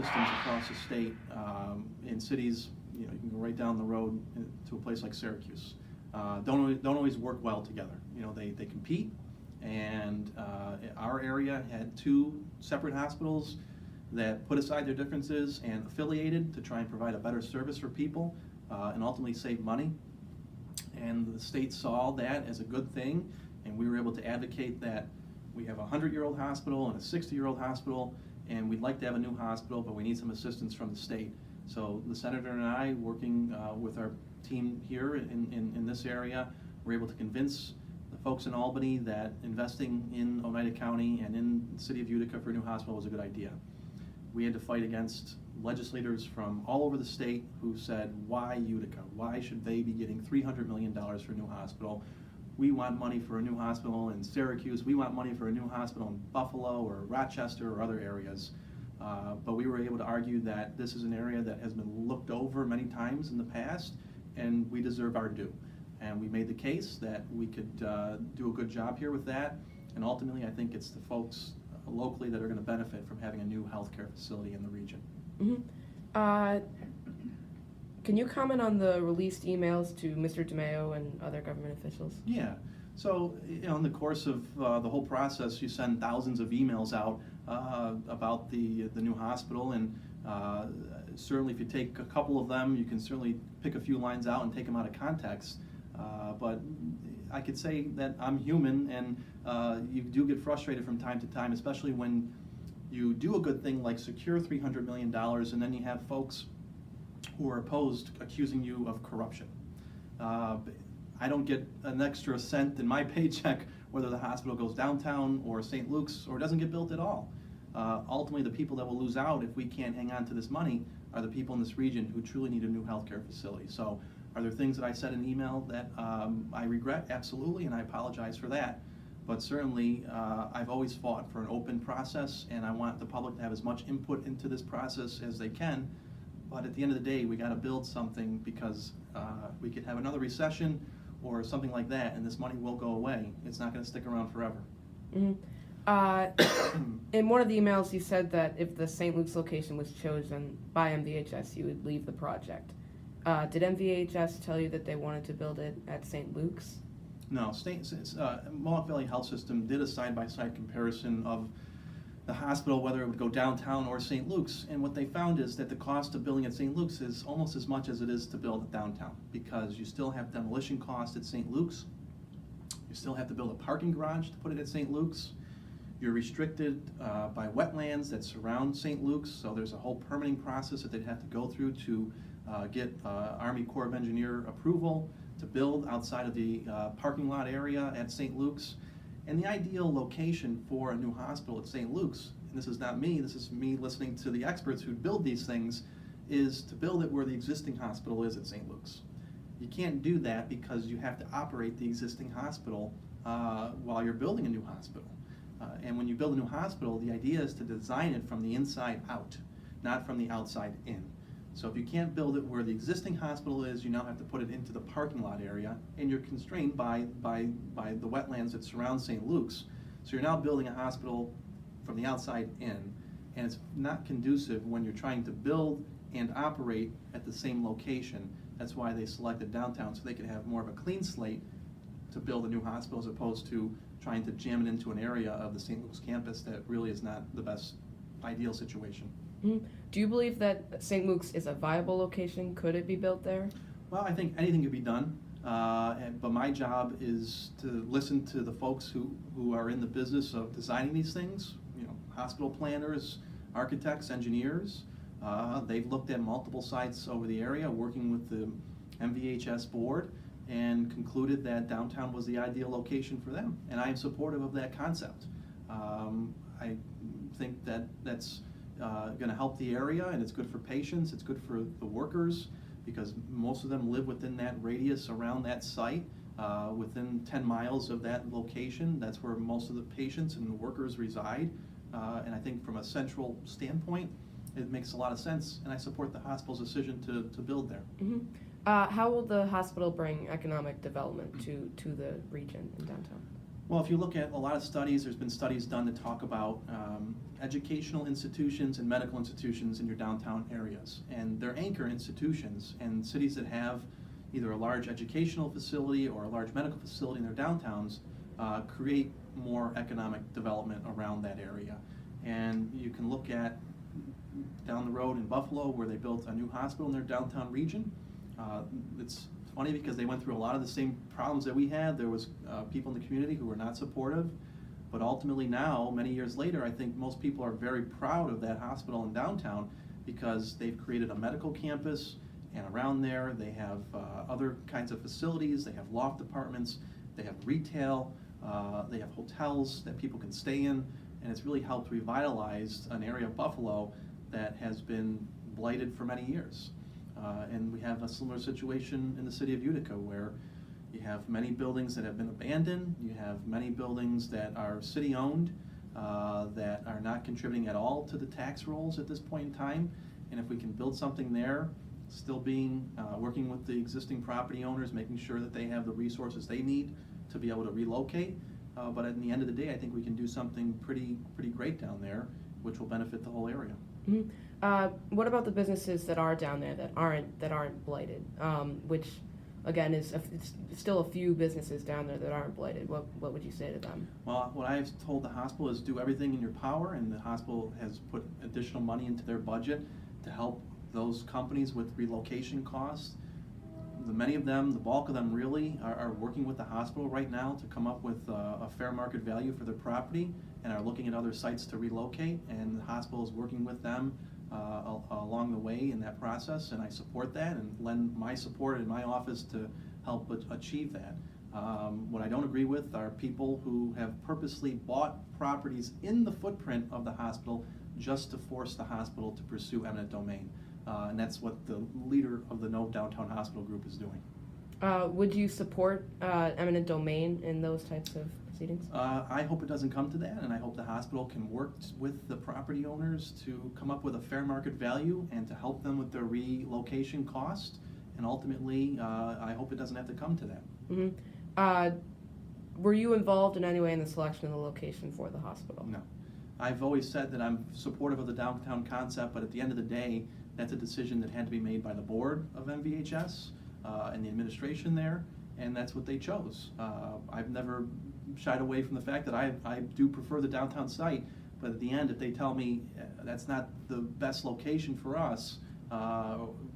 systems across the state in cities. You know, you can go right down the road to a place like Syracuse. Don't always work well together. You know, they compete, and our area had two separate hospitals that put aside their differences and affiliated to try and provide a better service for people and ultimately save money. And the state saw that as a good thing, and we were able to advocate that we have a 100-year-old hospital and a 60-year-old hospital, and we'd like to have a new hospital, but we need some assistance from the state. So the senator and I, working with our team here in this area, were able to convince the folks in Albany that investing in Oneida County and in the city of Utica for a new hospital was a good idea. We had to fight against legislators from all over the state who said, why Utica? Why should they be getting $300 million for a new hospital? We want money for a new hospital in Syracuse. We want money for a new hospital in Buffalo or Rochester or other areas. But we were able to argue that this is an area that has been looked over many times in the past, and we deserve our due. And we made the case that we could do a good job here with that. And ultimately, I think it's the folks locally that are going to benefit from having a new healthcare facility in the region. Mm-hmm. Can you comment on the released emails to Mr. DeMeo and other government officials? Yeah. So, you know, in the course of the whole process, you send thousands of emails out about the new hospital, and certainly if you take a couple of them, you can certainly pick a few lines out and take them out of context. But I could say that I'm human, and you do get frustrated from time to time, especially when you do a good thing like secure $300 million, and then you have folks who are opposed accusing you of corruption. I don't get an extra cent in my paycheck whether the hospital goes downtown or St. Luke's or doesn't get built at all. Ultimately, the people that will lose out if we can't hang on to this money are the people in this region who truly need a new healthcare facility. So are there things that I said in email that I regret? Absolutely, and I apologize for that. But certainly, I've always fought for an open process, and I want the public to have as much input into this process as they can. But at the end of the day, we got to build something, because we could have another recession or something like that, and this money will go away. It's not going to stick around forever. Mm-hmm. In one of the emails, you said that if the St. Luke's location was chosen by MVHS, you would leave the project. Did MVHS tell you that they wanted to build it at St. Luke's? No, Mohawk Valley Health System did a side-by-side comparison of the hospital, whether it would go downtown or St. Luke's, and what they found is that the cost of building at St. Luke's is almost as much as it is to build at downtown, because you still have demolition costs at St. Luke's, you still have to build a parking garage to put it at St. Luke's, you're restricted by wetlands that surround St. Luke's, so there's a whole permitting process that they'd have to go through to get Army Corps of Engineer approval to build outside of the parking lot area at St. Luke's. And the ideal location for a new hospital at St. Luke's, and this is not me, this is me listening to the experts who build these things, is to build it where the existing hospital is at St. Luke's. You can't do that because you have to operate the existing hospital while you're building a new hospital. And when you build a new hospital, the idea is to design it from the inside out, not from the outside in. So if you can't build it where the existing hospital is, you now have to put it into the parking lot area, and you're constrained by the wetlands that surround St. Luke's. So you're now building a hospital from the outside in, and it's not conducive when you're trying to build and operate at the same location. That's why they selected downtown, so they could have more of a clean slate to build a new hospital, as opposed to trying to jam it into an area of the St. Luke's campus that really is not the best ideal situation. Mm-hmm. Do you believe that St. Luke's is a viable location? Could it be built there? Well, I think anything could be done, but my job is to listen to the folks who are in the business of designing these things, you know, hospital planners, architects, engineers. They've looked at multiple sites over the area, working with the MVHS board, and concluded that downtown was the ideal location for them, and I am supportive of that concept. I think that that's going to help the area, and it's good for patients, it's good for the workers, because most of them live within that radius around that site, within 10 miles of that location. That's where most of the patients and the workers reside, and I think from a central standpoint, it makes a lot of sense, and I support the hospital's decision to build there. Mm-hmm. How will the hospital bring economic development to the region in downtown? Well, if you look at a lot of studies, there's been studies done to talk about educational institutions and medical institutions in your downtown areas. And they're anchor institutions, and cities that have either a large educational facility or a large medical facility in their downtowns create more economic development around that area. And you can look at down the road in Buffalo where they built a new hospital in their downtown region. It's funny because they went through a lot of the same problems that we had. There was people in the community who were not supportive, but ultimately now, many years later, I think most people are very proud of that hospital in downtown because they've created a medical campus, and around there they have other kinds of facilities. They have loft apartments, they have retail, they have hotels that people can stay in, and it's really helped revitalize an area of Buffalo that has been blighted for many years. And we have a similar situation in the city of Utica where you have many buildings that have been abandoned, you have many buildings that are city-owned, that are not contributing at all to the tax rolls at this point in time. And if we can build something there, still being, working with the existing property owners, making sure that they have the resources they need to be able to relocate. But at the end of the day, I think we can do something pretty great down there, which will benefit the whole area. Mm-hmm. What about the businesses that are down there that aren't blighted? Which, again, it's still a few businesses down there that aren't blighted. What would you say to them? Well, what I've told the hospital is do everything in your power, and the hospital has put additional money into their budget to help those companies with relocation costs. Many of them, the bulk of them really, are working with the hospital right now to come up with a fair market value for their property and are looking at other sites to relocate, and the hospital is working with them along the way in that process, and I support that and lend my support in my office to help achieve that. What I don't agree with are people who have purposely bought properties in the footprint of the hospital just to force the hospital to pursue eminent domain. And that's what the leader of the No Downtown Hospital group is doing. Would you support eminent domain in those types of proceedings? I hope it doesn't come to that, and I hope the hospital can work with the property owners to come up with a fair market value and to help them with their relocation cost. And ultimately, I hope it doesn't have to come to that. Mm-hmm. Were you involved in any way in the selection of the location for the hospital? No. I've always said that I'm supportive of the downtown concept, but at the end of the day, that's a decision that had to be made by the board of MVHS and the administration there, and that's what they chose. I've never shied away from the fact that I do prefer the downtown site, but at the end, if they tell me that's not the best location for us,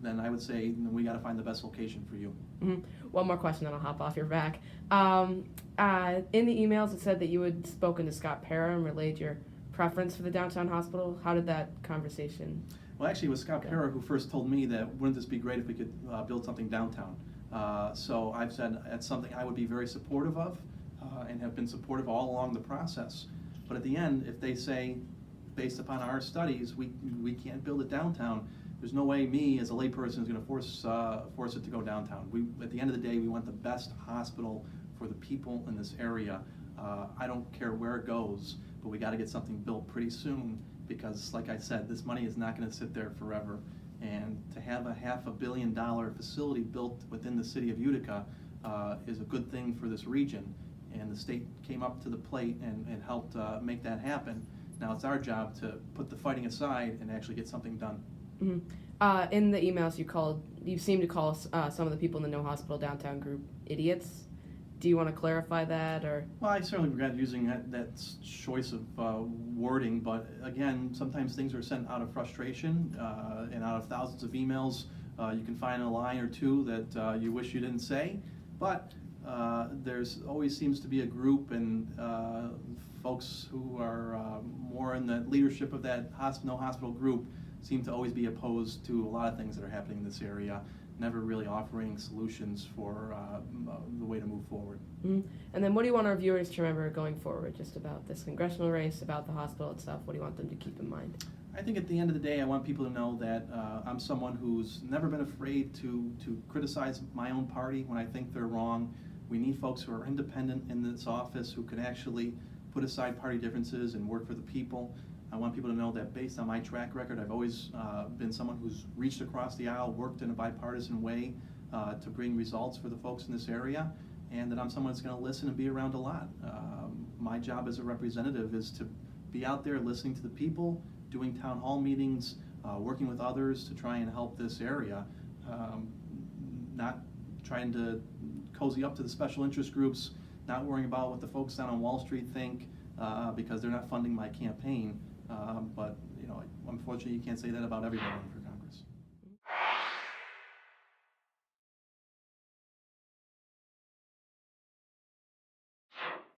then I would say we got to find the best location for you. Mm-hmm. One more question, then I'll hop off your back. In the emails, it said that you had spoken to Scott Para and relayed your preference for the downtown hospital. How did that conversation? Well, actually, it was Scott Para who first told me that wouldn't this be great if we could build something downtown. So I've said that's something I would be very supportive of and have been supportive all along the process. But at the end, if they say, based upon our studies, we can't build it downtown, there's no way me as a layperson is going to force it to go downtown. At the end of the day, we want the best hospital for the people in this area. I don't care where it goes, but we got to get something built pretty soon because, like I said, this money is not going to sit there forever. And to have a $500 million facility built within the city of Utica is a good thing for this region. And the state came up to the plate and helped make that happen. Now it's our job to put the fighting aside and actually get something done. Mm-hmm. In the emails you seem to call some of the people in the No Hospital Downtown group idiots. Do you want to clarify that, or? Well, I certainly regret using that choice of wording, but again, sometimes things are sent out of frustration, and out of thousands of emails, you can find a line or two that you wish you didn't say, but there's always seems to be a group and folks who are more in the leadership of that No Hospital group seem to always be opposed to a lot of things that are happening in this area, never really offering solutions for the way to move forward. Mm-hmm. And then what do you want our viewers to remember going forward, just about this congressional race, about the hospital itself? What do you want them to keep in mind? I think at the end of the day, I want people to know that I'm someone who's never been afraid to criticize my own party when I think they're wrong. We need folks who are independent in this office who can actually put aside party differences and work for the people. I want people to know that based on my track record, I've always been someone who's reached across the aisle, worked in a bipartisan way to bring results for the folks in this area, and that I'm someone that's going to listen and be around a lot. my job as a representative is to be out there listening to the people, doing town hall meetings, working with others to try and help this area, not trying to cozy up to the special interest groups, not worrying about what the folks down on Wall Street think, because they're not funding my campaign. But, you know, unfortunately, you can't say that about everyone.